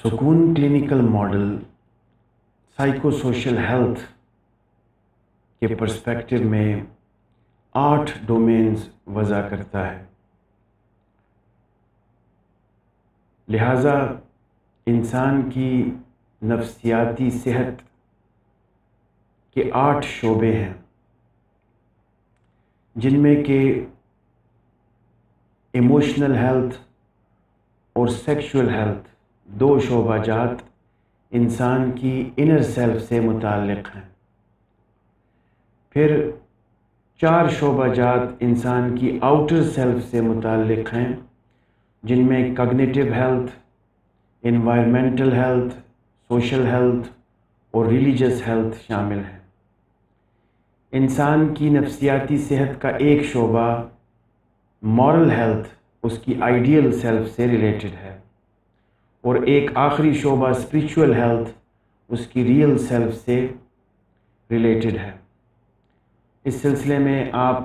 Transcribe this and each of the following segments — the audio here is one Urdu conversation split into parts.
سکون clinical model psycho social health کے پرسپیکٹو میں 8 ڈومینز وضع کرتا ہے۔ لہٰذا انسان کی نفسیاتی صحت کے 8 شعبے ہیں، جن میں کہ ایموشنل ہیلتھ اور سیکشول ہیلتھ 2 شعبہ جات انسان کی انر سیلف سے متعلق ہیں۔ پھر 4 شعبہ جات انسان کی آؤٹر سیلف سے متعلق ہیں، جن میں cognitive health, environmental health, social health اور ریلیجس ہیلتھ شامل ہیں۔ انسان کی نفسیاتی صحت کا ایک شعبہ مورل ہیلتھ اس کی آئیڈیل سیلف سے ریلیٹڈ ہے، اور ایک آخری شعبہ اسپریچول ہیلتھ اس کی ریئل سیلف سے ریلیٹڈ ہے۔ اس سلسلے میں آپ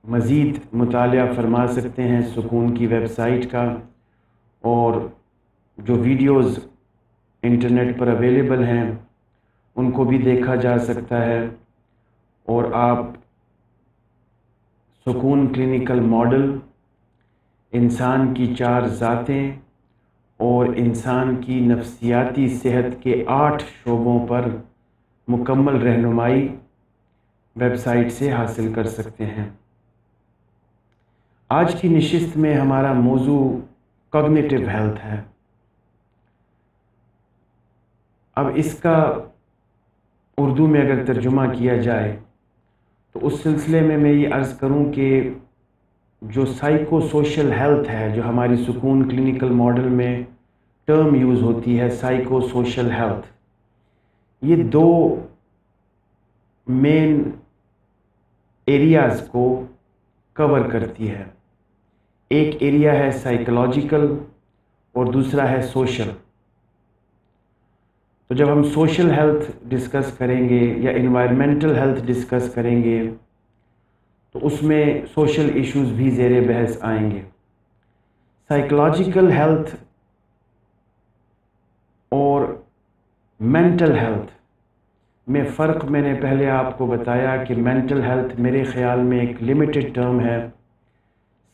مزید مطالعہ فرما سکتے ہیں سکون کی ویب سائٹ کا، اور جو ویڈیوز انٹرنیٹ پر اویلیبل ہیں ان کو بھی دیکھا جا سکتا ہے، اور آپ سکون کلینکل ماڈل، انسان کی 4 ذاتیں اور انسان کی نفسیاتی صحت کے 8 شعبوں پر مکمل رہنمائی ویب سائٹ سے حاصل کر سکتے ہیں۔ آج کی نشست میں ہمارا موضوع کوگنیٹیو ہیلتھ ہے۔ اب اس کا اردو میں اگر ترجمہ کیا جائے تو اس سلسلے میں یہ عرض کروں کہ جو سائیکو سوشل ہیلتھ ہے، جو ہماری سکون کلینکل ماڈل میں ٹرم یوز ہوتی ہے سائیکو سوشل ہیلتھ، یہ 2 مین ایریاز کو کور کرتی ہے۔ ایک ایریا ہے سائیکولوجیکل اور دوسرا ہے سوشل۔ تو جب ہم سوشل ہیلتھ ڈسکس کریں گے یا انوائرمنٹل ہیلتھ ڈسکس کریں گے تو اس میں سوشل ایشوز بھی زیر بحث آئیں گے۔ سائیکولوجیکل ہیلتھ اور مینٹل ہیلتھ میں فرق میں نے پہلے آپ کو بتایا کہ مینٹل ہیلتھ میرے خیال میں ایک لمیٹڈ ٹرم ہے،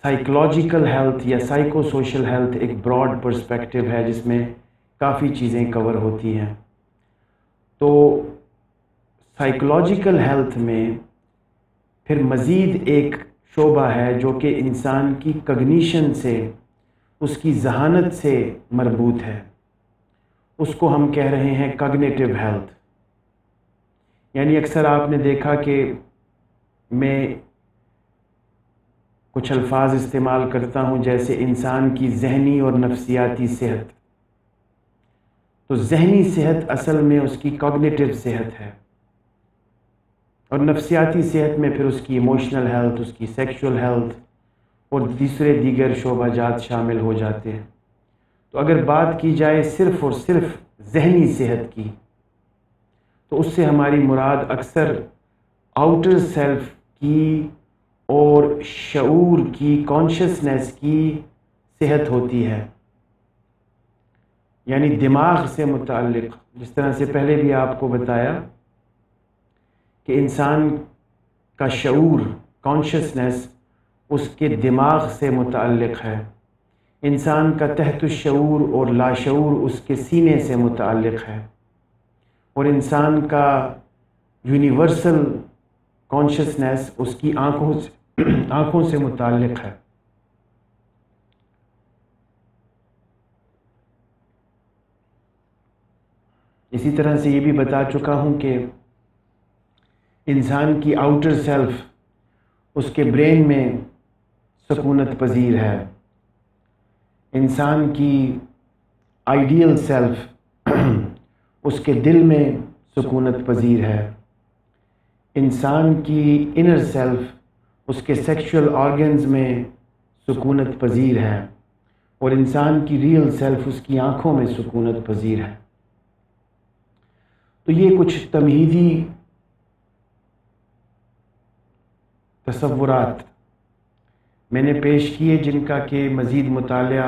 سائیکولوجیکل ہیلتھ یا سائیکو سوشل ہیلتھ ایک براڈ پرسپیکٹو ہے جس میں کافی چیزیں کور ہوتی ہیں۔ تو سائیکولوجیکل ہیلتھ میں پھر مزید ایک شعبہ ہے جو کہ انسان کی کگنیشن سے، اس کی ذہانت سے مربوط ہے، اس کو ہم کہہ رہے ہیں کگنیٹیو ہیلتھ۔ یعنی اکثر آپ نے دیکھا کہ میں کچھ الفاظ استعمال کرتا ہوں جیسے انسان کی ذہنی اور نفسیاتی صحت، تو ذہنی صحت اصل میں اس کی کوگنیٹیو صحت ہے، اور نفسیاتی صحت میں پھر اس کی ایموشنل ہیلتھ، اس کی سیکشول ہیلتھ اور دیگر شعبہ جات شامل ہو جاتے ہیں۔ تو اگر بات کی جائے صرف اور صرف ذہنی صحت کی، تو اس سے ہماری مراد اکثر آؤٹر سیلف کی اور شعور کی، کانشسنس کی صحت ہوتی ہے، یعنی دماغ سے متعلق۔ جس طرح سے پہلے بھی آپ کو بتایا کہ انسان کا شعور، کانشسنس اس کے دماغ سے متعلق ہے، انسان کا تحت الشعور اور لاشعور اس کے سینے سے متعلق ہے، اور انسان کا یونیورسل کانشسنس اس کی آنکھوں سے متعلق ہے۔ اسی طرح سے یہ بھی بتا چکا ہوں کہ انسان کی آؤٹر سیلف اس کے برین میں سکونت پذیر ہے، انسان کی آئیڈیل سیلف اس کے دل میں سکونت پذیر ہے، انسان کی انر سیلف اس کے سیکشول آرگنز میں سکونت پذیر ہے، اور انسان کی ریئل سیلف اس کی آنکھوں میں سکونت پذیر ہے۔ تو یہ کچھ تمہیدی تصورات میں نے پیش کیے، جن کا کہ مزید مطالعہ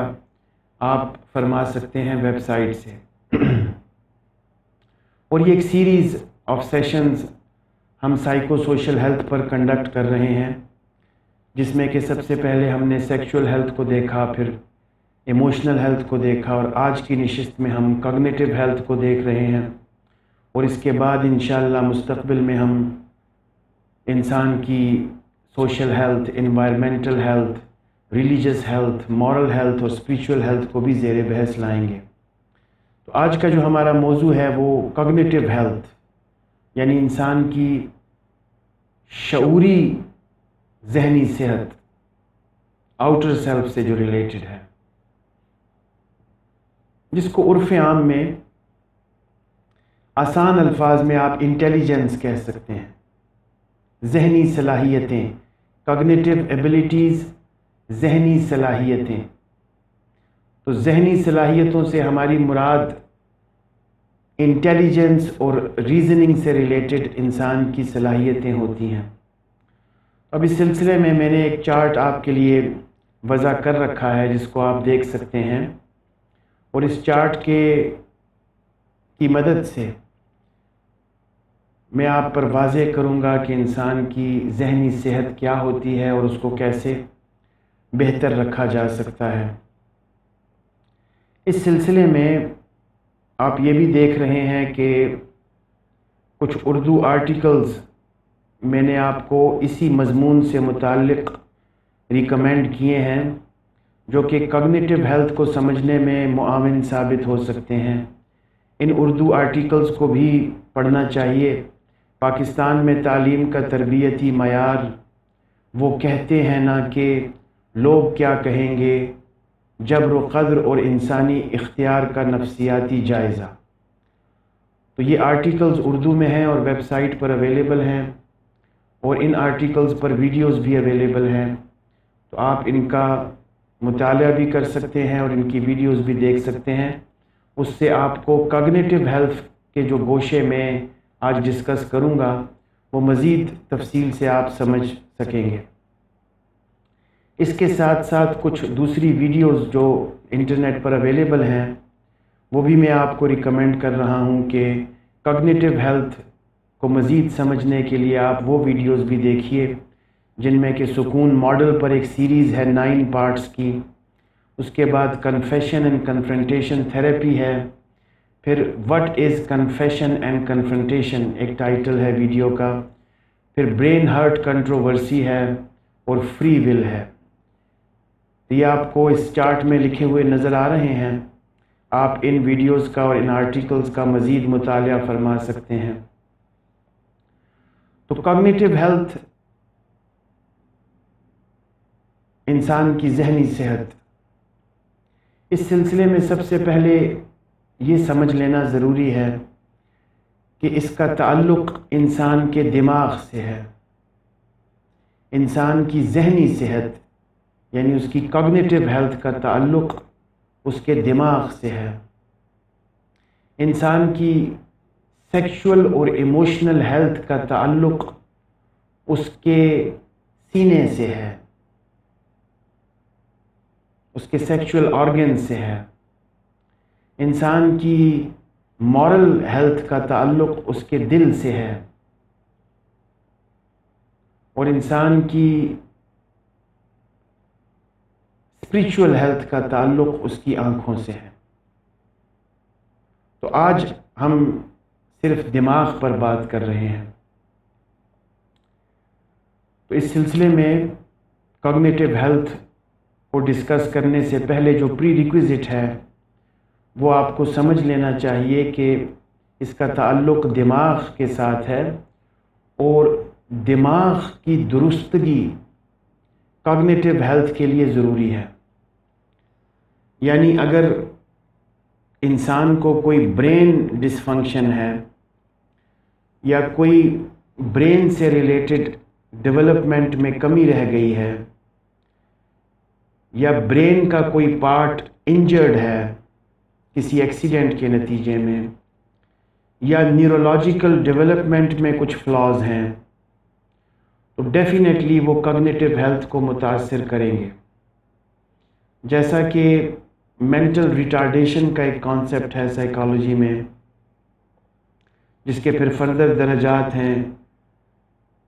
آپ فرما سکتے ہیں ویب سائٹ سے۔ اور یہ ایک سیریز آف سیشنز ہم سائیکو سوشل ہیلتھ پر کنڈکٹ کر رہے ہیں، جس میں کہ سب سے پہلے ہم نے سیکشول ہیلتھ کو دیکھا، پھر ایموشنل ہیلتھ کو دیکھا، اور آج کی نشست میں ہم کاگنیٹیو ہیلتھ کو دیکھ رہے ہیں۔ اور اس کے بعد انشاءاللہ مستقبل میں ہم انسان کی social health, environmental health, religious health, moral health اور اسپریچول ہیلتھ کو بھی زیر بحث لائیں گے۔ تو آج کا جو ہمارا موضوع ہے وہ کاگنیٹیو ہیلتھ، یعنی انسان کی شعوری ذہنی صحت، آؤٹر سیلف سے جو ریلیٹڈ ہے، جس کو عرف عام میں آسان الفاظ میں آپ انٹیلیجنس کہہ سکتے ہیں، ذہنی صلاحیتیں، کاگنیٹیو ایبلٹیز، ذہنی صلاحیتیں۔ تو ذہنی صلاحیتوں سے ہماری مراد انٹیلیجنس اور ریزننگ سے ریلیٹڈ انسان کی صلاحیتیں ہوتی ہیں۔ اب اس سلسلے میں نے ایک چارٹ آپ کے لیے وضع کر رکھا ہے، جس کو آپ دیکھ سکتے ہیں، اور اس چارٹ کی مدد سے میں آپ پر واضح کروں گا کہ انسان کی ذہنی صحت کیا ہوتی ہے اور اس کو کیسے بہتر رکھا جا سکتا ہے۔ اس سلسلے میں آپ یہ بھی دیکھ رہے ہیں کہ کچھ اردو آرٹیکلز میں نے آپ کو اسی مضمون سے متعلق ریکمینڈ کیے ہیں، جو کہ کاگنیٹیو ہیلتھ کو سمجھنے میں معاون ثابت ہو سکتے ہیں۔ ان اردو آرٹیکلز کو بھی پڑھنا چاہیے۔ پاکستان میں تعلیم کا تربیتی معیار، وہ کہتے ہیں نا کہ لوگ کیا کہیں گے، جبر و قدر اور انسانی اختیار کا نفسیاتی جائزہ۔ تو یہ آرٹیکلز اردو میں ہیں اور ویب سائٹ پر اویلیبل ہیں، اور ان آرٹیکلز پر ویڈیوز بھی اویلیبل ہیں، تو آپ ان کا مطالعہ بھی کر سکتے ہیں اور ان کی ویڈیوز بھی دیکھ سکتے ہیں۔ اس سے آپ کو کاگنیٹیو ہیلتھ کے جو گوشے میں آج ڈسکس کروں گا وہ مزید تفصیل سے آپ سمجھ سکیں گے۔ اس کے ساتھ ساتھ کچھ دوسری ویڈیوز جو انٹرنیٹ پر اویلیبل ہیں وہ بھی میں آپ کو ریکمینڈ کر رہا ہوں کہ کاگنیٹیو ہیلتھ کو مزید سمجھنے کے لیے آپ وہ ویڈیوز بھی دیکھیے، جن میں کہ سکون ماڈل پر ایک سیریز ہے 9 پارٹس کی، اس کے بعد کنفیشن اینڈ کنفرنٹیشن تھیراپی ہے، پھر what is confession and confrontation ایک ٹائٹل ہے ویڈیو کا، پھر برین ہارٹ کنٹروورسی ہے، اور فری ول ہے۔ یہ آپ کو اس چارٹ میں لکھے ہوئے نظر آ رہے ہیں، آپ ان ویڈیوز کا اور ان آرٹیکلز کا مزید مطالعہ فرما سکتے ہیں۔ تو کاگنیٹیو ہیلتھ، انسان کی ذہنی صحت، اس سلسلے میں سب سے پہلے یہ سمجھ لینا ضروری ہے کہ اس کا تعلق انسان کے دماغ سے ہے۔ انسان کی ذہنی صحت یعنی اس کی کاگنیٹیو ہیلتھ کا تعلق اس کے دماغ سے ہے۔ انسان کی سیکشول اور ایموشنل ہیلتھ کا تعلق اس کے سینے سے ہے، اس کے سیکشول آرگن سے ہے۔ انسان کی مورل ہیلتھ کا تعلق اس کے دل سے ہے، اور انسان کی اسپریچول ہیلتھ کا تعلق اس کی آنکھوں سے ہے۔ تو آج ہم صرف دماغ پر بات کر رہے ہیں۔ تو اس سلسلے میں کاگنیٹیو ہیلتھ کو ڈسکس کرنے سے پہلے جو پری ریکویزٹ ہے وہ آپ کو سمجھ لینا چاہیے کہ اس کا تعلق دماغ کے ساتھ ہے، اور دماغ کی درستگی کاگنیٹیو ہیلتھ کے لیے ضروری ہے۔ یعنی اگر انسان کو کوئی برین ڈس فنکشن ہے یا کوئی برین سے ریلیٹڈ ڈیولپمنٹ میں کمی رہ گئی ہے، یا برین کا کوئی پارٹ انجرڈ ہے کسی ایکسیڈنٹ کے نتیجے میں، یا نیورولوجیکل ڈیولپمنٹ میں کچھ فلاز ہیں، تو ڈیفینیٹلی وہ کاگنیٹیو ہیلتھ کو متاثر کریں گے۔ جیسا کہ مینٹل ریٹارڈیشن کا ایک کانسیپٹ ہے سائیکالوجی میں، جس کے پھر فردر درجات ہیں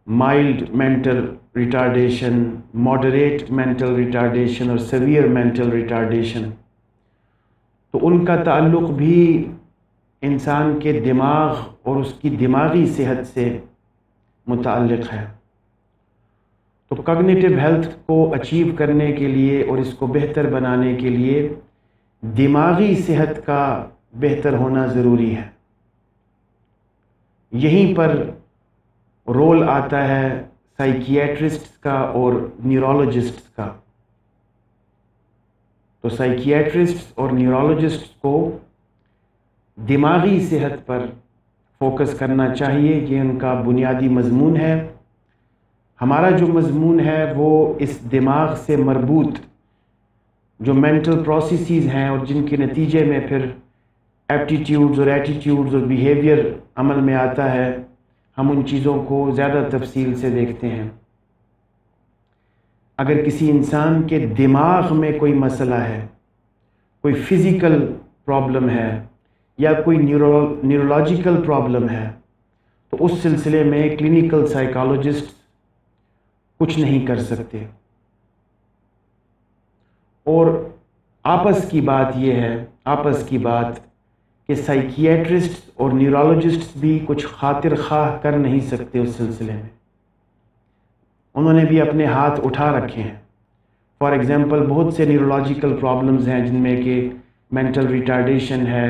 mild mental retardation, moderate mental retardation اور سیویئر مینٹل ریٹارڈیشن۔ تو ان کا تعلق بھی انسان کے دماغ اور اس کی دماغی صحت سے متعلق ہے۔ تو کگنیٹو ہیلتھ کو اچیو کرنے کے لیے اور اس کو بہتر بنانے کے لیے دماغی صحت کا بہتر ہونا ضروری ہے۔ یہیں پر رول آتا ہے سائیکیٹرسٹ کا اور نیورولوجسٹ کا۔ تو سائیکیٹرسٹ اور نیورولوجسٹ کو دماغی صحت پر فوکس کرنا چاہیے، یہ ان کا بنیادی مضمون ہے۔ ہمارا جو مضمون ہے وہ اس دماغ سے مربوط جو مینٹل پروسیسز ہیں اور جن کے نتیجے میں پھر ایپٹیٹیوڈز اور ایٹیٹیوڈز اور بیہیویئر عمل میں آتا ہے، ہم ان چیزوں کو زیادہ تفصیل سے دیکھتے ہیں۔ اگر کسی انسان کے دماغ میں کوئی مسئلہ ہے، کوئی فزیکل پرابلم ہے یا کوئی نیورولوجیکل پرابلم ہے، تو اس سلسلے میں کلینیکل سائیکالوجسٹ کچھ نہیں کر سکتے۔ اور آپس کی بات یہ ہے کہ سائیکیٹرسٹ اور نیورولوجسٹ بھی کچھ خاطر خواہ کر نہیں سکتے اس سلسلے میں۔ انہوں نے بھی اپنے ہاتھ اٹھا رکھے ہیں۔ فار ایگزامپل بہت سے نیورولوجیکل پرابلمز ہیں جن میں کہ مینٹل ریٹارڈیشن ہے،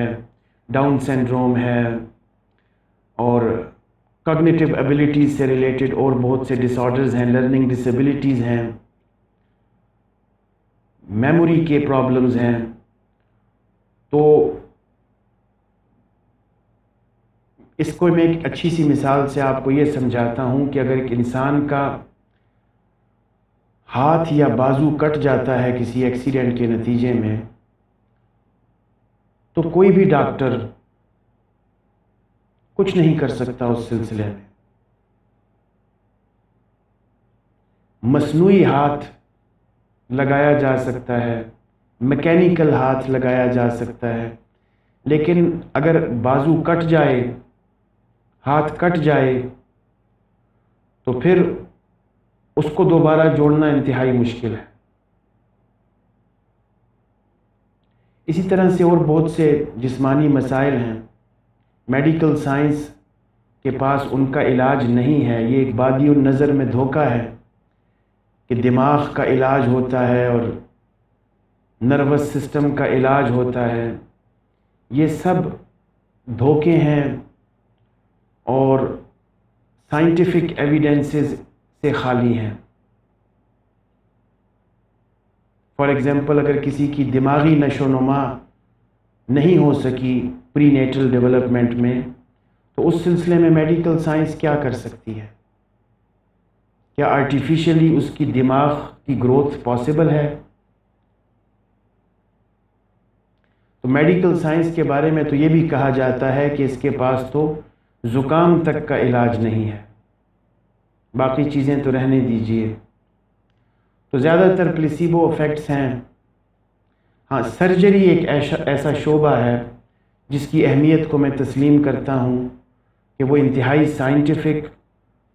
ڈاؤن سنڈروم ہے، اور کگنیٹو ایبیلٹیز سے ریلیٹڈ اور بہت سے ڈس آرڈرز ہیں، لرننگ ڈسیبلٹیز ہیں، میموری کے پرابلمز ہیں۔ تو اس کو میں ایک اچھی سی مثال سے آپ کو یہ سمجھاتا ہوں کہ اگر ایک انسان کا ہاتھ یا بازو کٹ جاتا ہے کسی ایکسیڈنٹ کے نتیجے میں، تو کوئی بھی ڈاکٹر کچھ نہیں کر سکتا اس سلسلے میں۔ مصنوعی ہاتھ لگایا جا سکتا ہے، میکینیکل ہاتھ لگایا جا سکتا ہے، لیکن اگر بازو کٹ جائے، ہاتھ کٹ جائے، تو پھر اس کو دوبارہ جوڑنا انتہائی مشکل ہے۔ اسی طرح سے اور بہت سے جسمانی مسائل ہیں، میڈیکل سائنس کے پاس ان کا علاج نہیں ہے۔ یہ ایک بادی النظر میں دھوکہ ہے کہ دماغ کا علاج ہوتا ہے اور نروس سسٹم کا علاج ہوتا ہے۔ یہ سب دھوکے ہیں اور سائنٹیفک ایویڈنسز سے خالی ہیں۔ فار ایگزامپل اگر کسی کی دماغی نشو و نما نہیں ہو سکی پری نیٹل ڈیولپمنٹ میں، تو اس سلسلے میں میڈیکل سائنس کیا کر سکتی ہے؟ کیا آرٹیفیشلی اس کی دماغ کی گروتھ پاسبل ہے؟ تو میڈیکل سائنس کے بارے میں تو یہ بھی کہا جاتا ہے کہ اس کے پاس تو زکام تک کا علاج نہیں ہے، باقی چیزیں تو رہنے دیجئے۔ تو زیادہ تر پلیسیبو افیکٹس ہیں۔ ہاں، سرجری ایک ایسا شعبہ ہے جس کی اہمیت کو میں تسلیم کرتا ہوں کہ وہ انتہائی سائنٹیفک،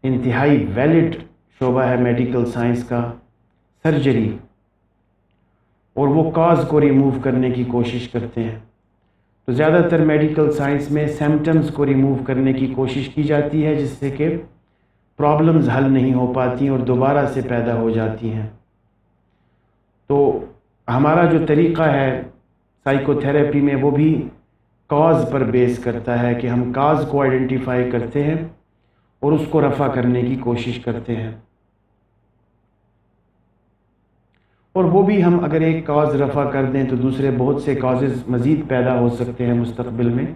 انتہائی ویلڈ شعبہ ہے میڈیکل سائنس کا، سرجری، اور وہ کاز کو ریموو کرنے کی کوشش کرتے ہیں۔ تو زیادہ تر میڈیکل سائنس میں سمپٹمز کو ریموو کرنے کی کوشش کی جاتی ہے، جس سے کہ پرابلمز حل نہیں ہو پاتی اور دوبارہ سے پیدا ہو جاتی ہیں۔ تو ہمارا جو طریقہ ہے سائیکو تھیراپی میں وہ بھی کاز پر بیس کرتا ہے کہ ہم کاز کو آئیڈینٹیفائی کرتے ہیں اور اس کو رفع کرنے کی کوشش کرتے ہیں، اور وہ بھی ہم اگر ایک کاز رفع کر دیں تو دوسرے بہت سے کازز مزید پیدا ہو سکتے ہیں مستقبل میں۔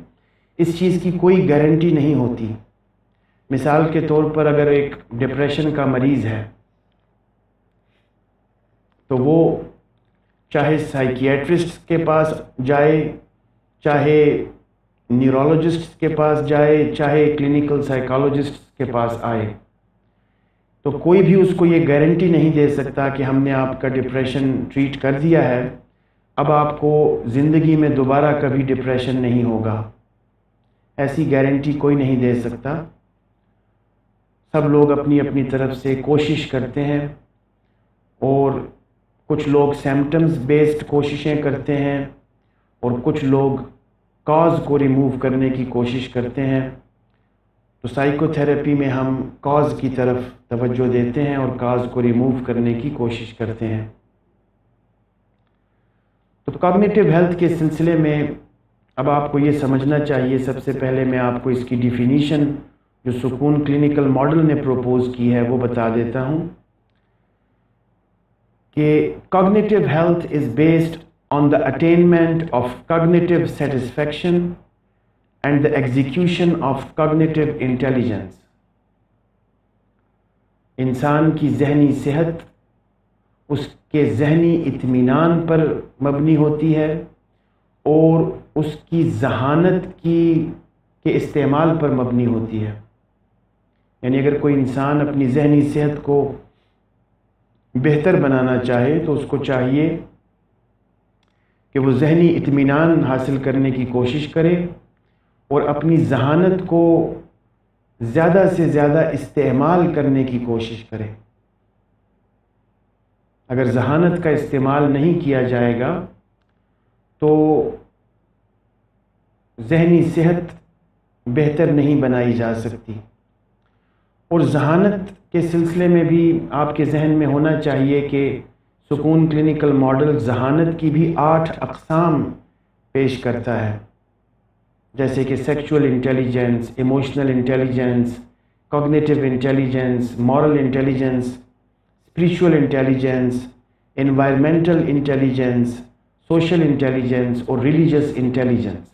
اس چیز کی کوئی گارنٹی نہیں ہوتی۔ مثال کے طور پر اگر ایک ڈپریشن کا مریض ہے تو وہ چاہے سائیکیٹرسٹ کے پاس جائے، چاہے نیورولوجسٹ کے پاس جائے، چاہے کلینیکل سائیکالوجسٹ کے پاس آئے، تو کوئی بھی اس کو یہ گارنٹی نہیں دے سکتا کہ ہم نے آپ کا ڈپریشن ٹریٹ کر دیا ہے، اب آپ کو زندگی میں دوبارہ کبھی ڈپریشن نہیں ہوگا، ایسی گارنٹی کوئی نہیں دے سکتا۔ سب لوگ اپنی اپنی طرف سے کوشش کرتے ہیں، اور کچھ لوگ سمپٹمز بیسڈ کوششیں کرتے ہیں، اور کچھ لوگ کاز کو ریموو کرنے کی کوشش کرتے ہیں۔ تو سائیکو تھیراپی میں ہم کاز کی طرف توجہ دیتے ہیں اور کاز کو ریموو کرنے کی کوشش کرتے ہیں۔ تو کاگنیٹیو ہیلتھ کے سلسلے میں اب آپ کو یہ سمجھنا چاہیے، سب سے پہلے میں آپ کو اس کی ڈیفینیشن جو سکون کلینکل ماڈل نے پروپوز کی ہے وہ بتا دیتا ہوں کہ cognitive health is based on the attainment of cognitive satisfaction and the execution of cognitive intelligence۔ انسان کی ذہنی صحت اس کے ذہنی اطمینان پر مبنی ہوتی ہے اور اس کی ذہانت کے استعمال پر مبنی ہوتی ہے۔ یعنی اگر کوئی انسان اپنی ذہنی صحت کو بہتر بنانا چاہے تو اس کو چاہیے کہ وہ ذہنی اطمینان حاصل کرنے کی کوشش کرے اور اپنی ذہانت کو زیادہ سے زیادہ استعمال کرنے کی کوشش کرے۔ اگر ذہانت کا استعمال نہیں کیا جائے گا تو ذہنی صحت بہتر نہیں بنائی جا سکتی۔ اور ذہانت کے سلسلے میں بھی آپ کے ذہن میں ہونا چاہیے کہ سکون کلینکل ماڈل ذہانت کی بھی 8 اقسام پیش کرتا ہے، جیسے کہ sexual intelligence, emotional intelligence, cognitive intelligence, moral intelligence, spiritual intelligence, environmental intelligence, social intelligence اور ریلیجس انٹیلیجنس۔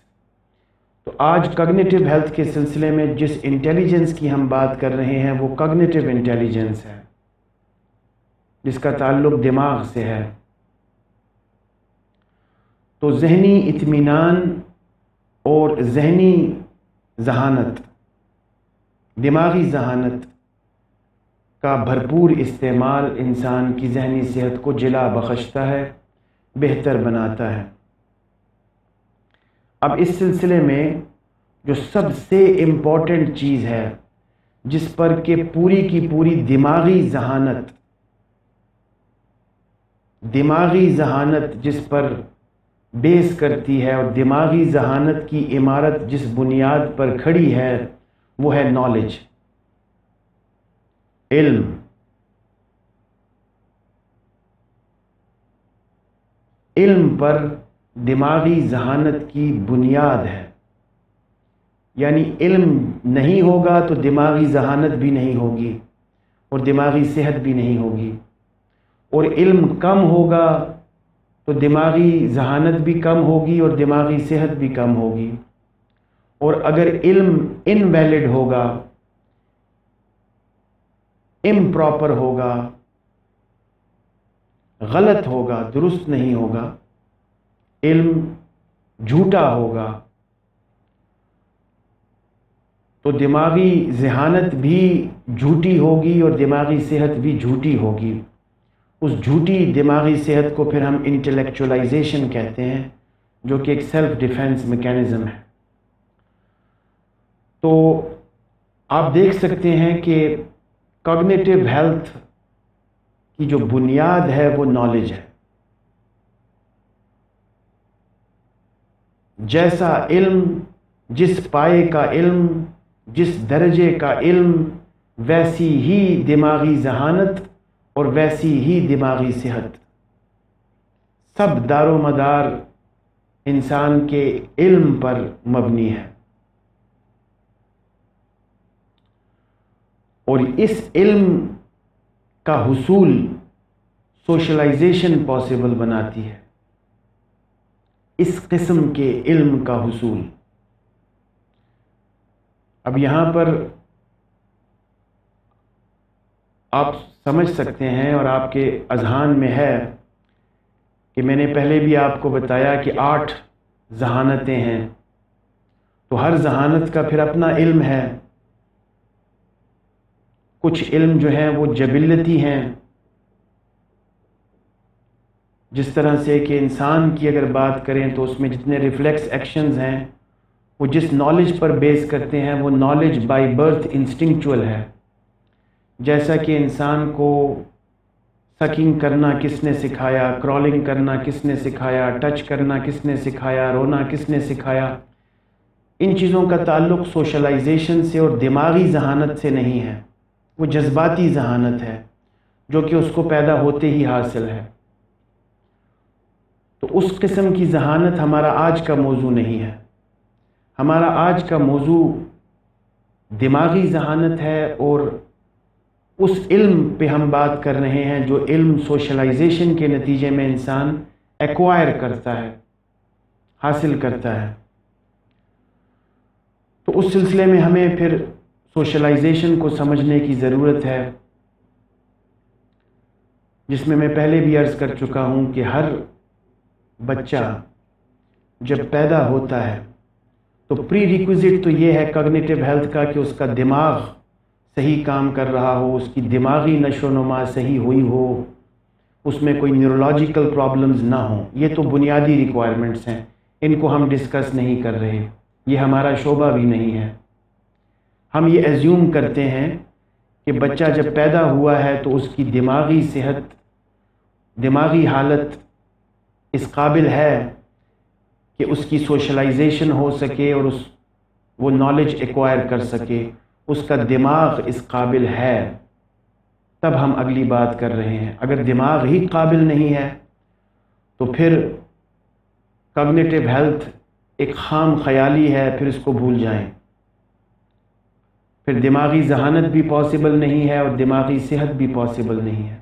تو آج کگنیٹیو ہیلتھ کے سلسلے میں جس انٹیلیجنس کی ہم بات کر رہے ہیں وہ کگنیٹیو انٹیلیجنس ہے، جس کا تعلق دماغ سے ہے۔ تو ذہنی اطمینان اور ذہنی ذہانت، دماغی ذہانت کا بھرپور استعمال انسان کی ذہنی صحت کو جلا بخشتا ہے، بہتر بناتا ہے۔ اب اس سلسلے میں جو سب سے امپورٹنٹ چیز ہے جس پر کہ پوری کی پوری دماغی ذہانت جس پر بیس کرتی ہے اور دماغی ذہانت کی عمارت جس بنیاد پر کھڑی ہے وہ ہے نالج، علم۔ علم پر دماغی ذہانت کی بنیاد ہے، یعنی علم نہیں ہوگا تو دماغی ذہانت بھی نہیں ہوگی اور دماغی صحت بھی نہیں ہوگی، اور علم کم ہوگا تو دماغی ذہانت بھی کم ہوگی اور دماغی صحت بھی کم ہوگی، اور اگر علم انویلڈ ہوگا، امپراپر ہوگا، غلط ہوگا، درست نہیں ہوگا، علم جھوٹا ہوگا، تو دماغی ذہانت بھی جھوٹی ہوگی اور دماغی صحت بھی جھوٹی ہوگی۔ اس جھوٹی دماغی صحت کو پھر ہم انٹلیکچولائزیشن کہتے ہیں، جو کہ ایک سیلف ڈیفینس میکینزم ہے۔ تو آپ دیکھ سکتے ہیں کہ کاگنیٹیو ہیلتھ کی جو بنیاد ہے وہ نالج ہے۔ جیسا علم، جس پائے کا علم، جس درجے کا علم، ویسی ہی دماغی ذہانت اور ویسی ہی دماغی صحت۔ سب دار و مدار انسان کے علم پر مبنی ہے، اور اس علم کا حصول سوشلائزیشن پاسبل بناتی ہے، اس قسم کے علم کا حصول۔ اب یہاں پر آپ سمجھ سکتے ہیں اور آپ کے اذہان میں ہے کہ میں نے پہلے بھی آپ کو بتایا کہ 8 ذہانتیں ہیں، تو ہر ذہانت کا پھر اپنا علم ہے۔ کچھ علم جو ہیں وہ جبلتی ہیں، جس طرح سے کہ انسان کی اگر بات کریں تو اس میں جتنے ریفلیکس ایکشنز ہیں وہ جس نالج پر بیس کرتے ہیں وہ نالج بائی برتھ انسٹنکچول ہے. جیسا کہ انسان کو سکنگ کرنا کس نے سکھایا، کرالنگ کرنا کس نے سکھایا، ٹچ کرنا کس نے سکھایا، رونا کس نے سکھایا، ان چیزوں کا تعلق سوشلائزیشن سے اور دماغی ذہانت سے نہیں ہے، وہ جذباتی ذہانت ہے جو کہ اس کو پیدا ہوتے ہی حاصل ہے. تو اس قسم کی ذہانت ہمارا آج کا موضوع نہیں ہے. ہمارا آج کا موضوع دماغی ذہانت ہے، اور اس علم پہ ہم بات کر رہے ہیں جو علم سوشلائزیشن کے نتیجے میں انسان ایکوائر کرتا ہے، حاصل کرتا ہے. تو اس سلسلے میں ہمیں پھر سوشلائزیشن کو سمجھنے کی ضرورت ہے، جس میں پہلے بھی عرض کر چکا ہوں کہ ہر بچہ جب پیدا ہوتا ہے تو پری ریکویزٹ تو یہ ہے کاگنیٹیو ہیلتھ کا کہ اس کا دماغ صحیح کام کر رہا ہو، اس کی دماغی نشو و نما صحیح ہوئی ہو، اس میں کوئی نیورولوجیکل پرابلمز نہ ہوں. یہ تو بنیادی ریکوائرمنٹس ہیں، ان کو ہم ڈسکس نہیں کر رہے، یہ ہمارا شعبہ بھی نہیں ہے. ہم یہ ایزیوم کرتے ہیں کہ بچہ جب پیدا ہوا ہے تو اس کی دماغی صحت، دماغی حالت اس قابل ہے کہ اس کی سوشلائزیشن ہو سکے اور وہ نالج ایکوائر کر سکے، اس کا دماغ اس قابل ہے، تب ہم اگلی بات کر رہے ہیں. اگر دماغ ہی قابل نہیں ہے تو پھر کاگنیٹیو ہیلتھ ایک خام خیالی ہے، پھر اس کو بھول جائیں. پھر دماغی ذہانت بھی پاسبل نہیں ہے اور دماغی صحت بھی پاسبل نہیں ہے.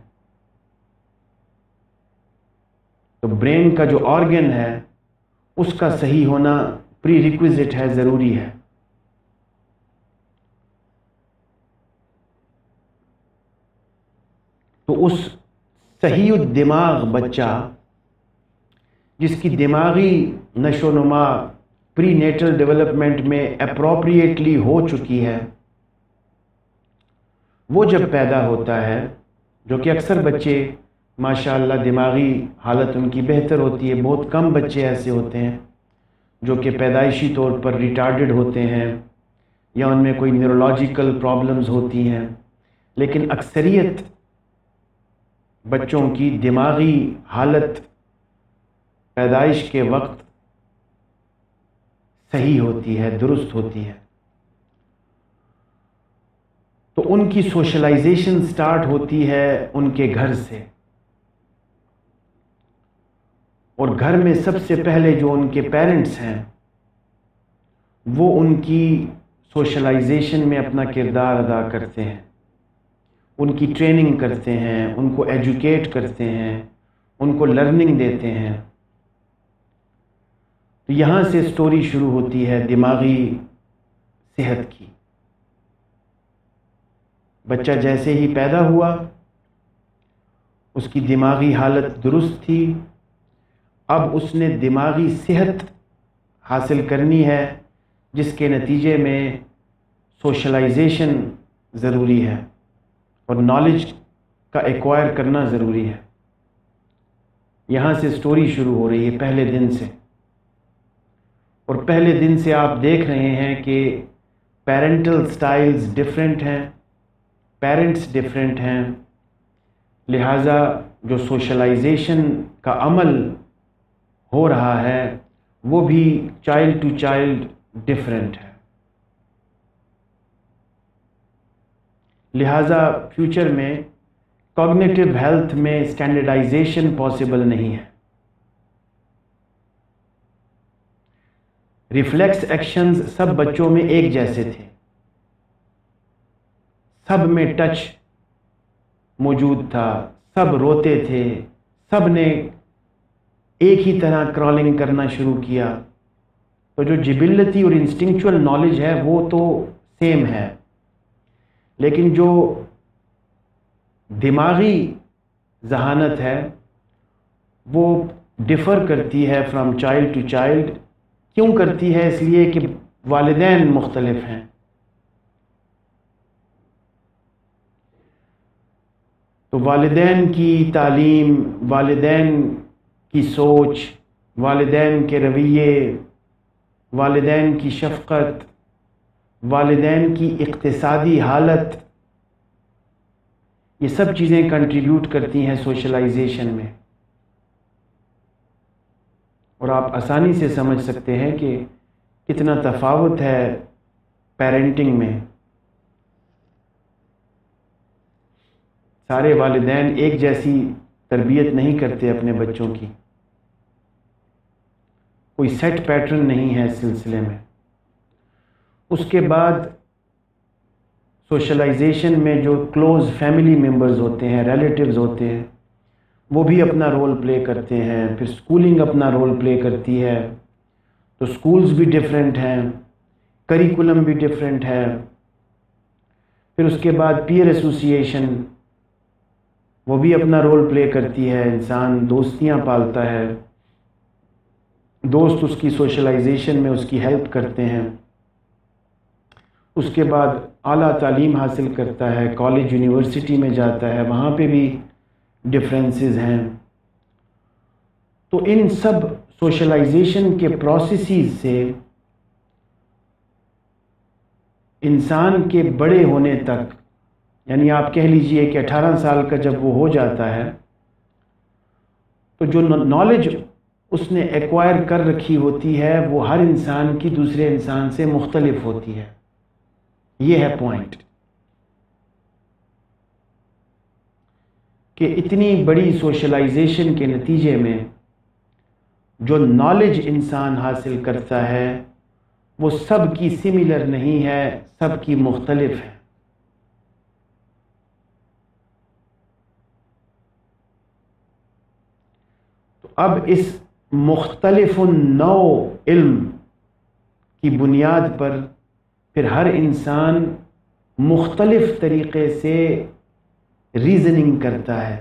تو برین کا جو آرگن ہے اس کا صحیح ہونا پری ریکویزٹ ہے، ضروری ہے. تو اس صحیح الدماغ بچہ جس کی دماغی نشو و نما پری نیٹل ڈیولپمنٹ میں اپروپریٹلی ہو چکی ہے، وہ جب پیدا ہوتا ہے، جو کہ اکثر بچے ماشاءاللہ دماغی حالت ان کی بہتر ہوتی ہے، بہت کم بچے ایسے ہوتے ہیں جو کہ پیدائشی طور پر ریٹارڈڈ ہوتے ہیں یا ان میں کوئی نیورولوجیکل پرابلمز ہوتی ہیں، لیکن اکثریت بچوں کی دماغی حالت پیدائش کے وقت صحیح ہوتی ہے، درست ہوتی ہے. تو ان کی سوشلائزیشن سٹارٹ ہوتی ہے ان کے گھر سے، اور گھر میں سب سے پہلے جو ان کے پیرنٹس ہیں وہ ان کی سوشلائزیشن میں اپنا کردار ادا کرتے ہیں، ان کی ٹریننگ کرتے ہیں، ان کو ایجوکیٹ کرتے ہیں، ان کو لرننگ دیتے ہیں. تو یہاں سے سٹوری شروع ہوتی ہے دماغی صحت کی. بچہ جیسے ہی پیدا ہوا اس کی دماغی حالت درست تھی، اب اس نے دماغی صحت حاصل کرنی ہے جس کے نتیجے میں سوشلائزیشن ضروری ہے اور نالج کا ایکوائر کرنا ضروری ہے. یہاں سے سٹوری شروع ہو رہی ہے پہلے دن سے، اور پہلے دن سے آپ دیکھ رہے ہیں کہ پیرنٹل سٹائلز ڈیفرنٹ ہیں، پیرنٹس ڈیفرنٹ ہیں، لہٰذا جو سوشلائزیشن کا عمل ہو رہا ہے وہ بھی چائلڈ ٹو چائلڈ ڈیفرنٹ ہے. لہٰذا فیوچر میں کوگنیٹیو ہیلتھ میں اسٹینڈرڈائزیشن پاسبل نہیں ہے. ریفلیکس ایکشنز سب بچوں میں ایک جیسے تھے، سب میں ٹچ موجود تھا، سب روتے تھے، سب نے ایک ہی طرح کرالنگ کرنا شروع کیا. تو جو جبلتی اور انسٹنکچول نالج ہے وہ تو سیم ہے، لیکن جو دماغی ذہانت ہے وہ ڈفر کرتی ہے فرام چائلڈ ٹو چائلڈ. کیوں کرتی ہے؟ اس لیے کہ والدین مختلف ہیں. تو والدین کی تعلیم، والدین کی سوچ، والدین کے رویے، والدین کی شفقت، والدین کی اقتصادی حالت، یہ سب چیزیں کنٹریبیوٹ کرتی ہیں سوشلائزیشن میں۔ اور آپ آسانی سے سمجھ سکتے ہیں کہ کتنا تفاوت ہے پیرنٹنگ میں۔ سارے والدین ایک جیسی تربیت نہیں کرتے اپنے بچوں کی، کوئی سیٹ پیٹرن نہیں ہے اس سلسلے میں۔ اس کے بعد سوشلائزیشن میں جو کلوز فیملی ممبرز ہوتے ہیں، ریلیٹیوز ہوتے ہیں، وہ بھی اپنا رول پلے کرتے ہیں۔ پھر سکولنگ اپنا رول پلے کرتی ہے، تو سکولز بھی ڈیفرنٹ ہیں، کریکولم بھی ڈیفرنٹ ہے۔ پھر اس کے بعد پیئر ایسوسیشن، وہ بھی اپنا رول پلے کرتی ہے۔ انسان دوستیاں پالتا ہے، دوست اس کی سوشلائزیشن میں اس کی ہیلپ کرتے ہیں۔ اس کے بعد اعلیٰ تعلیم حاصل کرتا ہے، کالج یونیورسٹی میں جاتا ہے، وہاں پہ بھی ڈفرینسز ہیں۔ تو ان سب سوشلائزیشن کے پروسیسز سے انسان کے بڑے ہونے تک، یعنی آپ کہہ لیجئے کہ 18 سال کا جب وہ ہو جاتا ہے تو جو نالج اس نے ایکوائر کر رکھی ہوتی ہے وہ ہر انسان کی دوسرے انسان سے مختلف ہوتی ہے۔ یہ ہے پوائنٹ کہ اتنی بڑی سوشلائزیشن کے نتیجے میں جو نالج انسان حاصل کرتا ہے وہ سب کی سملر نہیں ہے، سب کی مختلف ہے۔ تو اب اس مختلف نوع علم کی بنیاد پر پھر ہر انسان مختلف طریقے سے ریزننگ کرتا ہے،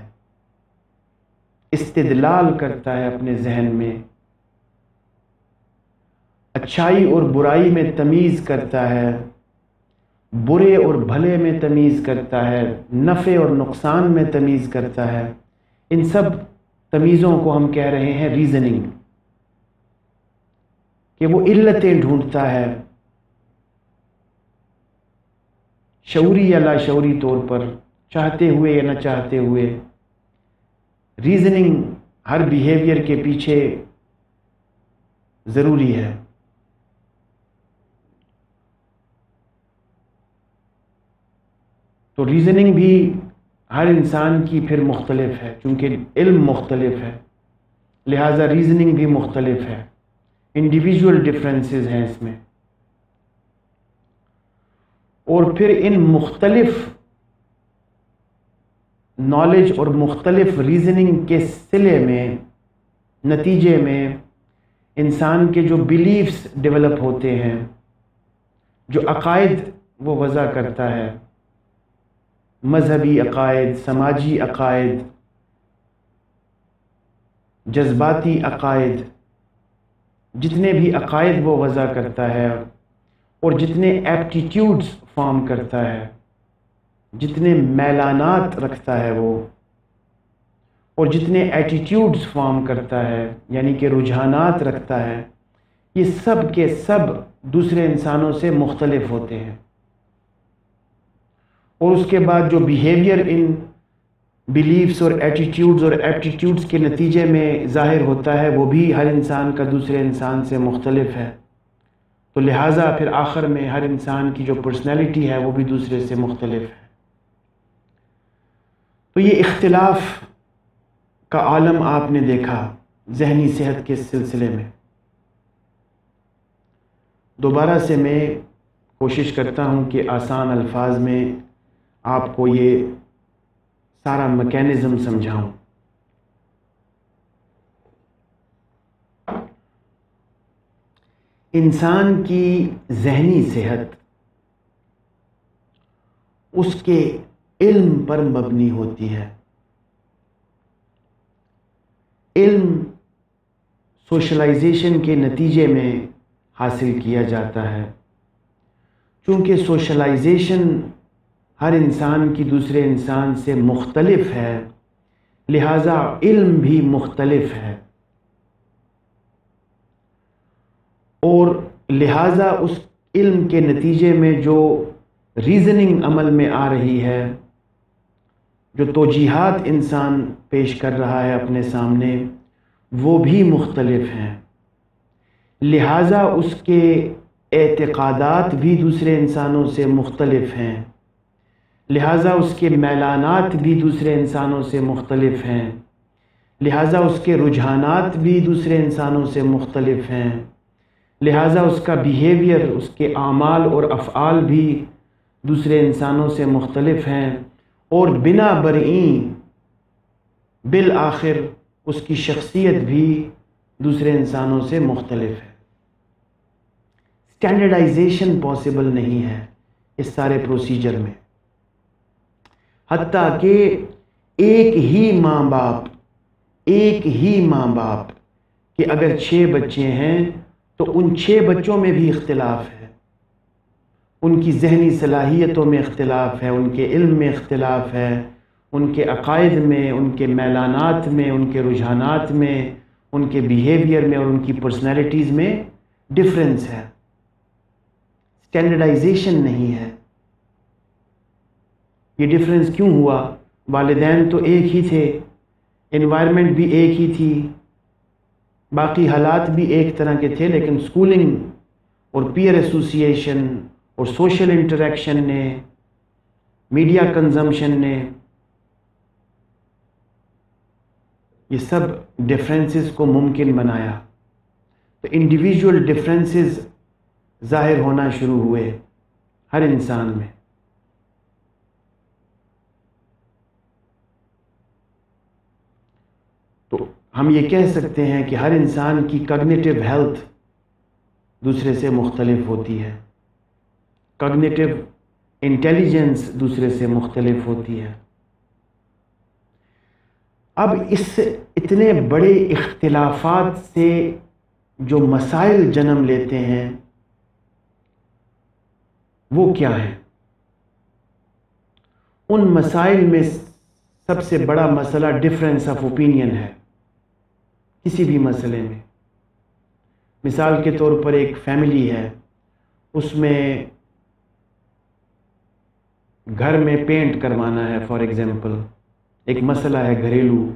استدلال کرتا ہے اپنے ذہن میں، اچھائی اور برائی میں تمیز کرتا ہے، برے اور بھلے میں تمیز کرتا ہے، نفع اور نقصان میں تمیز کرتا ہے۔ ان سب تمیزوں کو ہم کہہ رہے ہیں ریزننگ، کہ وہ علتیں ڈھونڈتا ہے شعوری یا لاشعوری طور پر، چاہتے ہوئے یا نہ چاہتے ہوئے۔ ریزننگ ہر بیہیویئر کے پیچھے ضروری ہے۔ تو ریزننگ بھی ہر انسان کی پھر مختلف ہے، چونکہ علم مختلف ہے لہٰذا ریزننگ بھی مختلف ہے، انڈیویجول ڈفرینسز ہیں اس میں۔ اور پھر ان مختلف نالج اور مختلف ریزننگ کے صلے میں، نتیجے میں انسان کے جو بیلیفز ڈیولپ ہوتے ہیں، جو عقائد وہ وضع کرتا ہے، مذہبی عقائد، سماجی عقائد، جذباتی عقائد، جتنے بھی عقائد وہ وضع کرتا ہے اور جتنے ایپٹیٹیوڈز فارم کرتا ہے، جتنے میلانات رکھتا ہے وہ، اور جتنے ایٹیٹیوڈز فارم کرتا ہے یعنی کہ رجحانات رکھتا ہے، یہ سب کے سب دوسرے انسانوں سے مختلف ہوتے ہیں۔ اور اس کے بعد جو بیہیویئر ان بیلیفز اور ایٹیٹیوڈز اور ایپٹیٹیوڈز کے نتیجے میں ظاہر ہوتا ہے وہ بھی ہر انسان کا دوسرے انسان سے مختلف ہے۔ تو لہٰذا پھر آخر میں ہر انسان کی جو پرسنالٹی ہے وہ بھی دوسرے سے مختلف ہے۔ تو یہ اختلاف کا عالم آپ نے دیکھا ذہنی صحت کے سلسلے میں۔ دوبارہ سے میں کوشش کرتا ہوں کہ آسان الفاظ میں آپ کو یہ سارا میکینزم سمجھاؤں۔ انسان کی ذہنی صحت اس کے علم پر مبنی ہوتی ہے۔ علم سوشلائزیشن کے نتیجے میں حاصل کیا جاتا ہے۔ چونکہ سوشلائزیشن ہر انسان کی دوسرے انسان سے مختلف ہے لہٰذا علم بھی مختلف ہے۔ اور لہٰذا اس علم کے نتیجے میں جو ریزننگ عمل میں آ رہی ہے، جو توجیہات انسان پیش کر رہا ہے اپنے سامنے، وہ بھی مختلف ہیں۔ لہٰذا اس کے اعتقادات بھی دوسرے انسانوں سے مختلف ہیں، لہٰذا اس کے میلانات بھی دوسرے انسانوں سے مختلف ہیں، لہٰذا اس کے رجحانات بھی دوسرے انسانوں سے مختلف ہیں، لہٰذا اس کا بیہیویئر، اس کے اعمال اور افعال بھی دوسرے انسانوں سے مختلف ہیں، اور بنا برئیں بالآخر اس کی شخصیت بھی دوسرے انسانوں سے مختلف ہے۔ اسٹینڈرڈائزیشن پاسبل نہیں ہے اس سارے پروسیجر میں، حتیٰ کہ ایک ہی ماں باپ کہ اگر 6 بچے ہیں تو ان 6 بچوں میں بھی اختلاف ہے، ان کی ذہنی صلاحیتوں میں اختلاف ہے، ان کے علم میں اختلاف ہے، ان کے عقائد میں، ان کے میلانات میں، ان کے رجحانات میں، ان کے بیہیویئر میں اور ان کی پرسنالٹیز میں ڈفرینس ہے، اسٹینڈرڈائزیشن نہیں ہے۔ یہ ڈفرینس کیوں ہوا؟ والدین تو ایک ہی تھے، انوائرمنٹ بھی ایک ہی تھی، باقی حالات بھی ایک طرح کے تھے، لیکن سکولنگ اور پیئر ایسوسیشن اور سوشل انٹریکشن نے، میڈیا کنزمپشن نے، یہ سب ڈفرینسز کو ممکن بنایا، تو انڈیویجول ڈفرینسز ظاہر ہونا شروع ہوئے ہر انسان میں۔ تو ہم یہ کہہ سکتے ہیں کہ ہر انسان کی کگنیٹو ہیلتھ دوسرے سے مختلف ہوتی ہے، کگنیٹو انٹیلیجنس دوسرے سے مختلف ہوتی ہے۔ اب اس اتنے بڑے اختلافات سے جو مسائل جنم لیتے ہیں وہ کیا ہیں؟ ان مسائل میں سب سے بڑا مسئلہ ڈفرینس آف اوپینین ہے کسی بھی مسئلے میں۔ مثال کے طور پر ایک فیملی ہے، اس میں گھر میں پینٹ کروانا ہے، فار ایگزامپل ایک مسئلہ ہے گھریلو،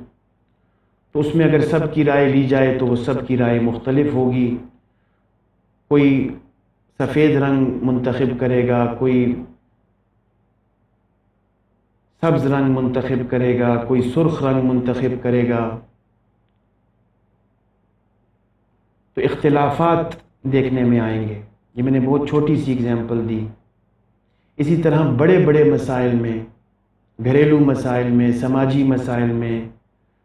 تو اس میں اگر سب کی رائے لی جائے تو وہ سب کی رائے مختلف ہوگی، کوئی سفید رنگ منتخب کرے گا، کوئی سبز رنگ منتخب کرے گا، کوئی سرخ رنگ منتخب کرے گا، تو اختلافات دیکھنے میں آئیں گے۔ یہ میں نے بہت چھوٹی سی اگزامپل دی۔ اسی طرح بڑے بڑے مسائل میں، گھریلو مسائل میں، سماجی مسائل میں،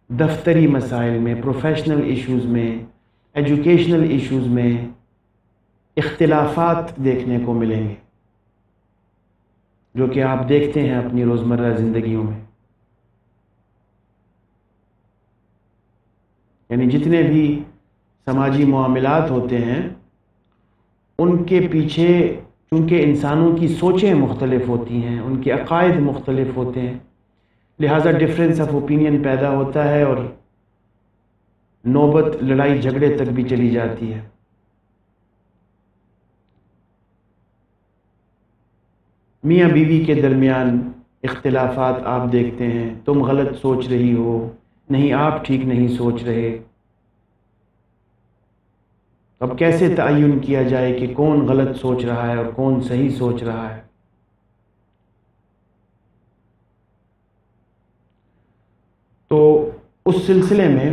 دفتری مسائل میں، پروفیشنل ایشوز میں، ایجوکیشنل ایشوز میں اختلافات دیکھنے کو ملیں گے، جو کہ آپ دیکھتے ہیں اپنی روزمرہ زندگیوں میں۔ یعنی جتنے بھی سماجی معاملات ہوتے ہیں ان کے پیچھے چونکہ انسانوں کی سوچیں مختلف ہوتی ہیں، ان کے عقائد مختلف ہوتے ہیں، لہٰذا ڈفرینس آف اوپینین پیدا ہوتا ہے اور نوبت لڑائی جھگڑے تک بھی چلی جاتی ہے۔ میاں بیوی کے درمیان اختلافات آپ دیکھتے ہیں، تم غلط سوچ رہی ہو، نہیں آپ ٹھیک نہیں سوچ رہے۔ اب کیسے تعین کیا جائے کہ کون غلط سوچ رہا ہے اور کون صحیح سوچ رہا ہے؟ تو اس سلسلے میں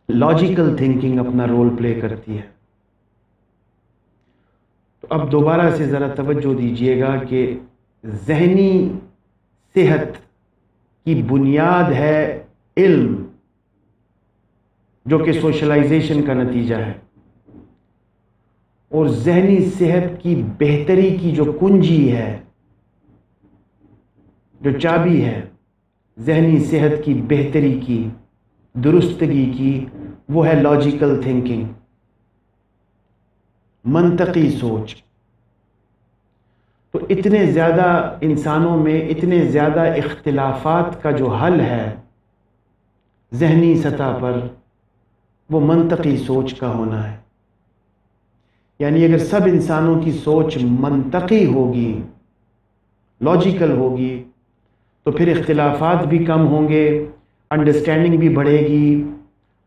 لاجیکل تھنکنگ اپنا رول پلے کرتی ہے۔ تو اب دوبارہ سے ذرا توجہ دیجئے گا کہ ذہنی صحت کی بنیاد ہے علم، جو کہ سوشلائزیشن کا نتیجہ ہے، اور ذہنی صحت کی بہتری کی جو کنجی ہے، جو چابی ہے ذہنی صحت کی بہتری کی، درستگی کی، وہ ہے لاجیکل تھنکنگ، منطقی سوچ۔ تو اتنے زیادہ انسانوں میں اتنے زیادہ اختلافات کا جو حل ہے ذہنی سطح پر، وہ منطقی سوچ کا ہونا ہے۔ یعنی اگر سب انسانوں کی سوچ منطقی ہوگی، لاجیکل ہوگی، تو پھر اختلافات بھی کم ہوں گے، انڈرسٹینڈنگ بھی بڑھے گی،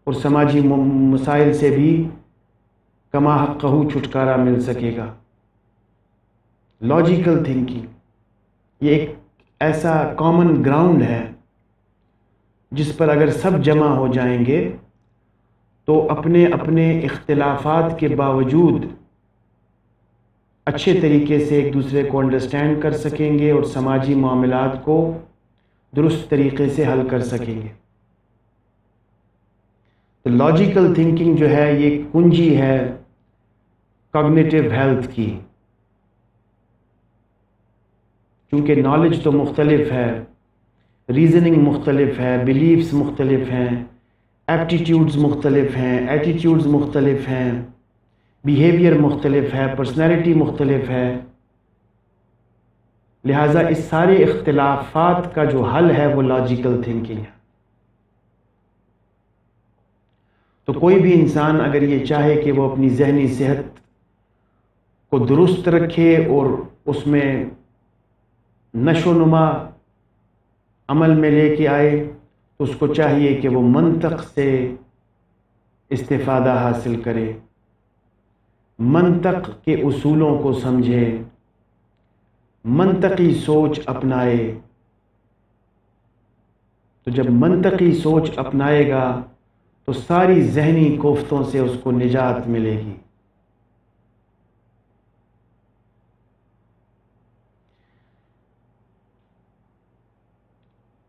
اور سماجی مسائل سے بھی کما حقہ چھٹکارا مل سکے گا۔ لاجیکل تھنکنگ یہ ایک ایسا کامن گراؤنڈ ہے جس پر اگر سب جمع ہو جائیں گے تو اپنے اپنے اختلافات کے باوجود اچھے طریقے سے ایک دوسرے کو انڈرسٹینڈ کر سکیں گے اور سماجی معاملات کو درست طریقے سے حل کر سکیں گے۔ تو لاجیکل تھنکنگ جو ہے یہ کنجی ہے کاگنیٹیو ہیلتھ کی، کیونکہ نالج تو مختلف ہے، ریزننگ مختلف ہے، بلیفز مختلف ہیں، ایپٹیٹیوڈز مختلف ہیں، ایٹیٹیوڈز مختلف ہیں، بیہیویئر مختلف ہے، پرسنالٹی مختلف ہے، لہٰذا اس سارے اختلافات کا جو حل ہے وہ لاجیکل تھنکنگ ہے۔ تو کوئی بھی انسان اگر یہ چاہے کہ وہ اپنی ذہنی صحت کو درست رکھے اور اس میں نشو و نما عمل میں لے کے آئے، تو اس کو چاہیے کہ وہ منطق سے استفادہ حاصل کرے، منطق کے اصولوں کو سمجھے، منطقی سوچ اپنائے۔ تو جب منطقی سوچ اپنائے گا تو ساری ذہنی کوفتوں سے اس کو نجات ملے گی۔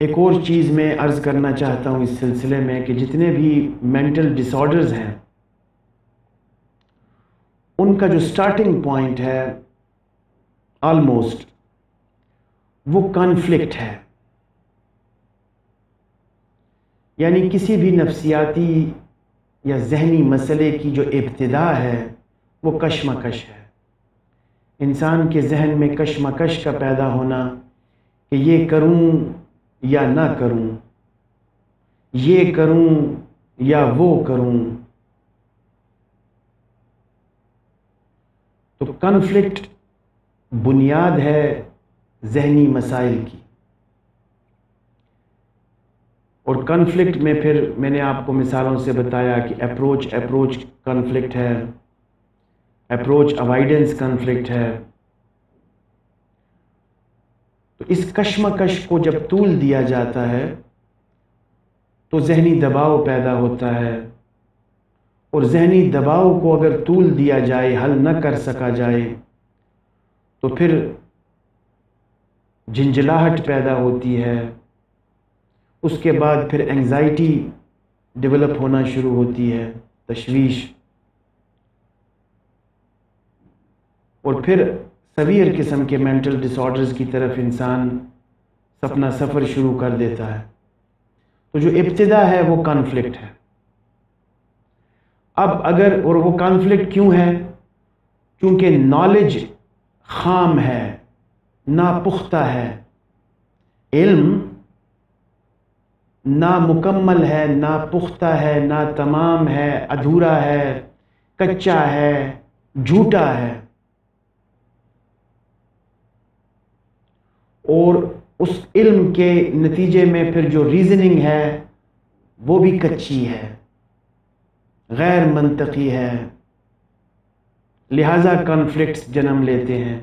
ایک اور چیز میں عرض کرنا چاہتا ہوں اس سلسلے میں کہ جتنے بھی مینٹل ڈس آرڈرز ہیں ان کا جو سٹارٹنگ پوائنٹ ہے آلموسٹ وہ کانفلکٹ ہے، یعنی کسی بھی نفسیاتی یا ذہنی مسئلے کی جو ابتدا ہے وہ کشمکش ہے۔ انسان کے ذہن میں کشمکش کا پیدا ہونا کہ یہ کروں یا نہ کروں، یہ کروں یا وہ کروں۔ تو کنفلکٹ بنیاد ہے ذہنی مسائل کی، اور کنفلکٹ میں پھر میں نے آپ کو مثالوں سے بتایا کہ اپروچ کنفلکٹ ہے، اپروچ اوائیڈنس کنفلکٹ ہے۔ تو اس کشمکش کو جب طول دیا جاتا ہے تو ذہنی دباؤ پیدا ہوتا ہے، اور ذہنی دباؤ کو اگر طول دیا جائے، حل نہ کر سکا جائے، تو پھر جھنجھلاہٹ پیدا ہوتی ہے، اس کے بعد پھر اینگزائٹی ڈیولپ ہونا شروع ہوتی ہے، تشویش، اور پھر سیویئر قسم کے مینٹل ڈس آرڈرز کی طرف انسان اپنا سفر شروع کر دیتا ہے۔ تو جو ابتدا ہے وہ کانفلکٹ ہے۔ اب اگر، اور وہ کانفلکٹ کیوں ہے؟ کیونکہ نالج خام ہے، ناپختہ ہے، علم نامکمل ہے، ناپختہ ہے، ناتمام ہے، ادھورا ہے، کچا ہے، جھوٹا ہے، اور اس علم کے نتیجے میں پھر جو ریزننگ ہے وہ بھی کچی ہے، غیر منطقی ہے، لہذا کانفلکٹس جنم لیتے ہیں۔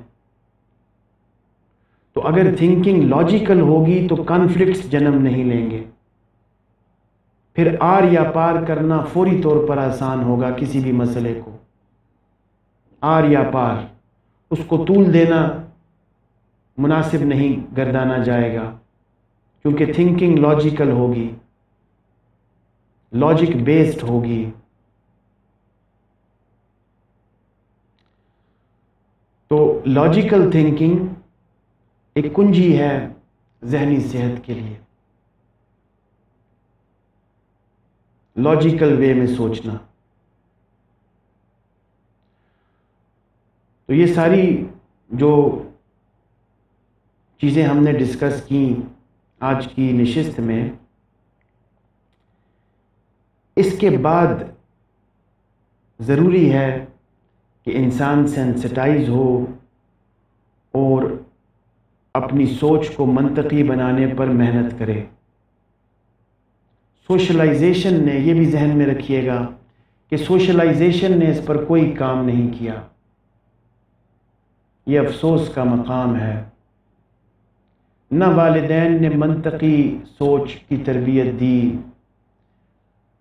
تو اگر تھنکنگ لاجیکل ہوگی تو کانفلکٹس جنم نہیں لیں گے، پھر آر یا پار کرنا فوری طور پر آسان ہوگا کسی بھی مسئلے کو، آر یا پار، اس کو طول دینا مناسب نہیں گردانا جائے گا، کیونکہ تھنکنگ لاجیکل ہوگی، لاجک بیسڈ ہوگی۔ تو لاجیکل تھنکنگ ایک کنجی ہے ذہنی صحت کے لیے، لاجیکل وے میں سوچنا۔ تو یہ ساری جو چیزیں ہم نے ڈسکس کی آج کی نشست میں، اس کے بعد ضروری ہے کہ انسان سینسٹائز ہو اور اپنی سوچ کو منطقی بنانے پر محنت کرے۔ سوشلائزیشن نے، یہ بھی ذہن میں رکھیے گا کہ سوشلائزیشن نے اس پر کوئی کام نہیں کیا، یہ افسوس کا مقام ہے۔ نہ والدین نے منطقی سوچ کی تربیت دی،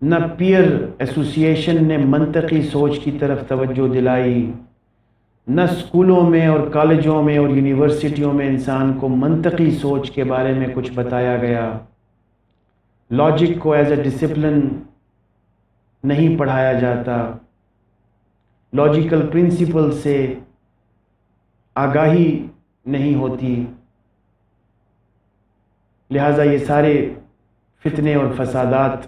نہ پیئر ایسوسیشن نے منطقی سوچ کی طرف توجہ دلائی، نہ اسکولوں میں اور کالجوں میں اور یونیورسٹیوں میں انسان کو منطقی سوچ کے بارے میں کچھ بتایا گیا۔ لاجک کو ایز اے ڈسپلن نہیں پڑھایا جاتا، لاجیکل پرنسپل سے آگاہی نہیں ہوتی، لہٰذا یہ سارے فتنے اور فسادات،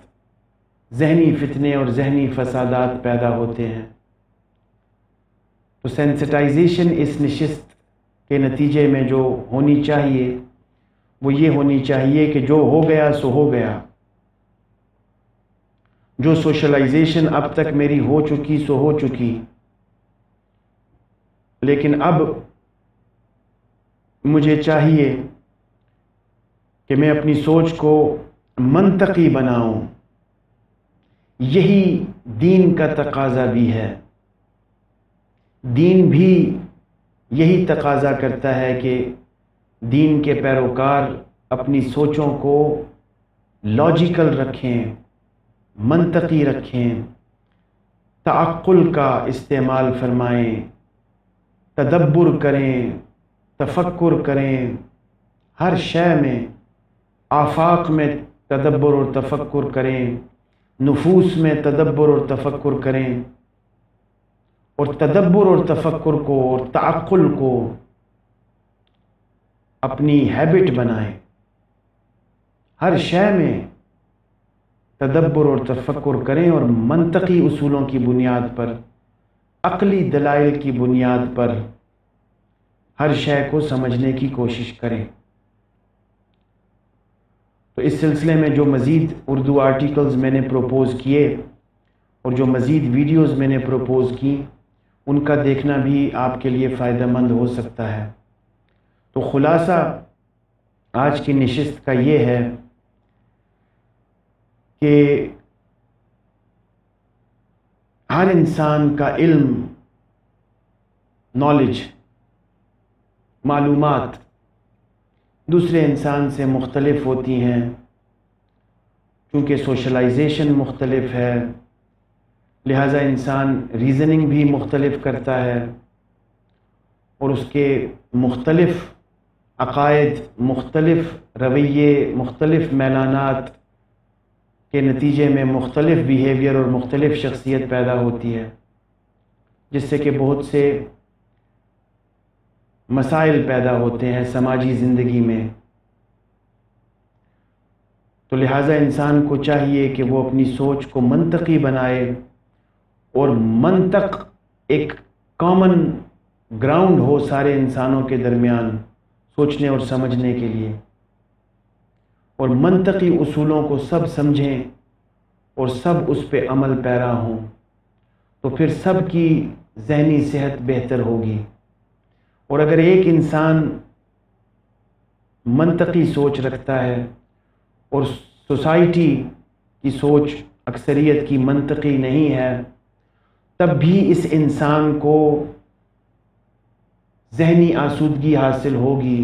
ذہنی فتنے اور ذہنی فسادات پیدا ہوتے ہیں۔ تو سینسٹائزیشن اس نشست کے نتیجے میں جو ہونی چاہیے وہ یہ ہونی چاہیے کہ جو ہو گیا سو ہو گیا، جو سوشلائزیشن اب تک میری ہو چکی سو ہو چکی، لیکن اب مجھے چاہیے کہ میں اپنی سوچ کو منطقی بناؤں۔ یہی دین کا تقاضا بھی ہے، دین بھی یہی تقاضا کرتا ہے کہ دین کے پیروکار اپنی سوچوں کو لاجیکل رکھیں، منطقی رکھیں، تعقل کا استعمال فرمائیں، تدبر کریں، تفکر کریں، ہر شے میں آفاق میں تدبر اور تفکر کریں، نفوس میں تدبر اور تفکر کریں، اور تدبر اور تفکر کو اور تعقل کو اپنی ہیبٹ بنائیں۔ ہر شے میں تدبر اور تفکر کریں اور منطقی اصولوں کی بنیاد پر، عقلی دلائل کی بنیاد پر ہر شے کو سمجھنے کی کوشش کریں۔ تو اس سلسلے میں جو مزید اردو آرٹیکلز میں نے پروپوز کیے اور جو مزید ویڈیوز میں نے پروپوز کی، ان کا دیکھنا بھی آپ کے لیے فائدہ مند ہو سکتا ہے۔ تو خلاصہ آج کی نشست کا یہ ہے کہ ہر انسان کا علم، نالج، معلومات دوسرے انسان سے مختلف ہوتی ہیں، چونکہ سوشلائزیشن مختلف ہے، لہٰذا انسان ریزننگ بھی مختلف کرتا ہے، اور اس کے مختلف عقائد، مختلف رویے، مختلف میلانات کے نتیجے میں مختلف بیہیویئر اور مختلف شخصیت پیدا ہوتی ہے، جس سے کہ بہت سے مسائل پیدا ہوتے ہیں سماجی زندگی میں۔ تو لہٰذا انسان کو چاہیے کہ وہ اپنی سوچ کو منطقی بنائے، اور منطق ایک کامن گراؤنڈ ہو سارے انسانوں کے درمیان سوچنے اور سمجھنے کے لیے، اور منطقی اصولوں کو سب سمجھیں اور سب اس پہ عمل پیرا ہوں، تو پھر سب کی ذہنی صحت بہتر ہوگی۔ اور اگر ایک انسان منطقی سوچ رکھتا ہے اور سوسائٹی کی سوچ اکثریت کی منطقی نہیں ہے، تب بھی اس انسان کو ذہنی آسودگی حاصل ہوگی۔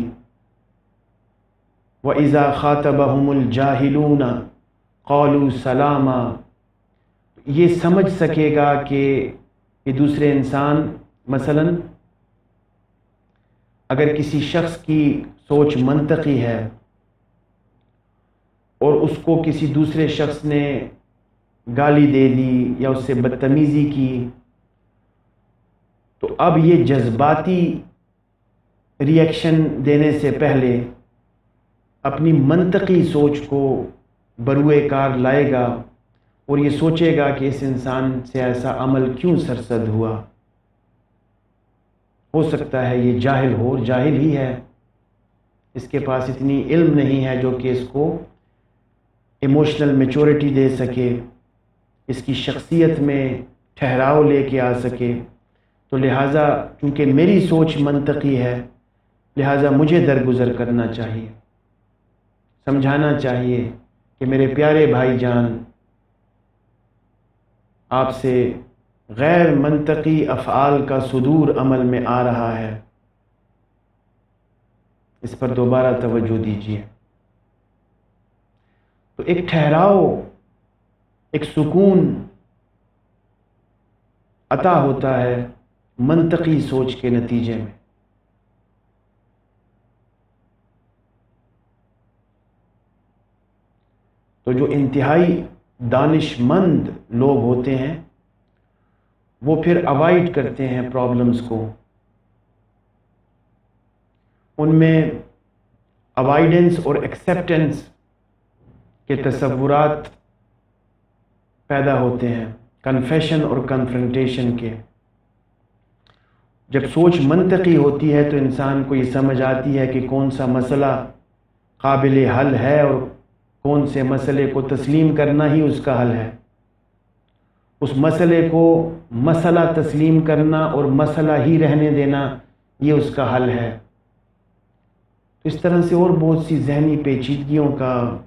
وَإِذَا خَاطَبَهُمُ الْجَاهِلُونَ قَالُوا سَلَامًا، یہ سمجھ سکے گا کہ یہ دوسرے انسان، مثلا اگر کسی شخص کی سوچ منطقی ہے اور اس کو کسی دوسرے شخص نے گالی دے دی یا اس سے بدتمیزی کی، تو اب یہ جذباتی ری ایکشن دینے سے پہلے اپنی منطقی سوچ کو بروئے کار لائے گا اور یہ سوچے گا کہ اس انسان سے ایسا عمل کیوں سرزد ہوا۔ ہو سکتا ہے یہ جاہل ہو، جاہل ہی ہے، اس کے پاس اتنی علم نہیں ہے جو کہ اس کو ایموشنل میچورٹی دے سکے، اس کی شخصیت میں ٹھہراؤ لے کے آ سکے، تو لہٰذا چونکہ میری سوچ منطقی ہے، لہٰذا مجھے درگزر کرنا چاہیے، سمجھانا چاہیے کہ میرے پیارے بھائی جان، آپ سے غیر منطقی افعال کا صدور عمل میں آ رہا ہے، اس پر دوبارہ توجہ دیجیے۔ تو ایک ٹھہراؤ، ایک سکون عطا ہوتا ہے منطقی سوچ کے نتیجے میں۔ تو جو انتہائی دانش مند لوگ ہوتے ہیں وہ پھر اوائڈ کرتے ہیں پرابلمز کو، ان میں اوائیڈنس اور ایکسیپٹنس کے تصورات پیدا ہوتے ہیں، کنفیشن اور کنفرنٹیشن کے۔ جب سوچ منطقی ہوتی ہے تو انسان کو یہ سمجھ آتی ہے کہ کون سا مسئلہ قابل حل ہے اور کون سے مسئلے کو تسلیم کرنا ہی اس کا حل ہے۔ اس مسئلے کو مسئلہ تسلیم کرنا اور مسئلہ ہی رہنے دینا یہ اس کا حل ہے۔ تو اس طرح سے اور بہت سی ذہنی پیچیدگیوں کا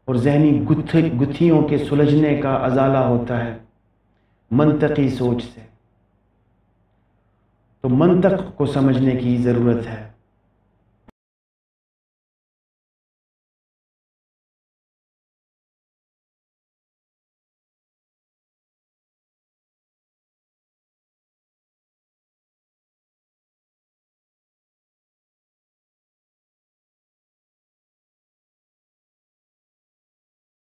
اور ذہنی گتھیوں کے سلجھنے کا ازالہ ہوتا ہے منطقی سوچ سے۔ تو منطق کو سمجھنے کی ضرورت ہے۔